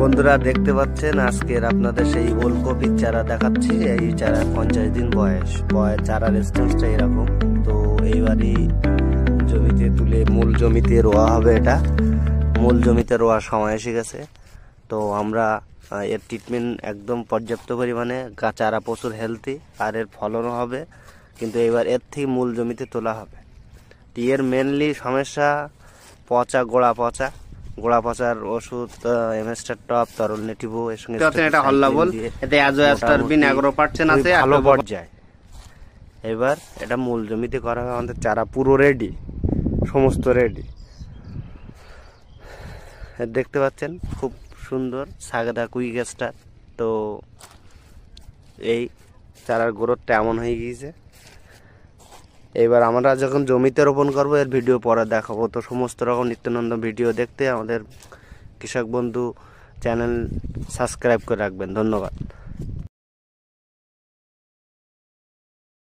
বন্ধুরা দেখতে পাচ্ছেন আজকের আপনাদের সেই ওলকপির চারা দেখাচ্ছি। এই চারা 50 দিন বয়স, চারার স্টেজটা এরকম। তো এইবারই জমিতে তুলে মূল জমিতে রোয়া হবে। এটা মূল জমিতে রোয়ার সময় এসে গেছে। তো আমরা এর ট্রিটমেন্ট একদম পর্যাপ্ত পরিমাণে, চারা প্রচুর হেলদি আর এর ফলনও হবে, কিন্তু এবার এর থেকে মূল জমিতে তোলা হবে। এর মেনলি সমস্যা পচা, গোড়া পচার ওষুধ এমএস্টার টপ, তরল নেটিভো এর সঙ্গে এটা হল্লাবল, এতে অ্যাজোস্টারবিন অ্যাগ্রোপারচেন আছে, ভালো পর্যায়ে। এবার এটা মূল জমিতে করা হবে। আমাদের চারা পুরো রেডি, সমস্ত রেডি। দেখতে পাচ্ছেন খুব সুন্দর সাগদা কুইকেস্টার। তো এই চারার গ্রোথটা এমন হয়ে গিয়েছে। এবার আমরা যখন জমিতে রোপণ করবো এর ভিডিও পরে দেখাবো। তো সমস্ত রকম নিত্যনন্দ ভিডিও দেখতে আমাদের কৃষক বন্ধু চ্যানেল সাবস্ক্রাইব করে রাখবেন। ধন্যবাদ।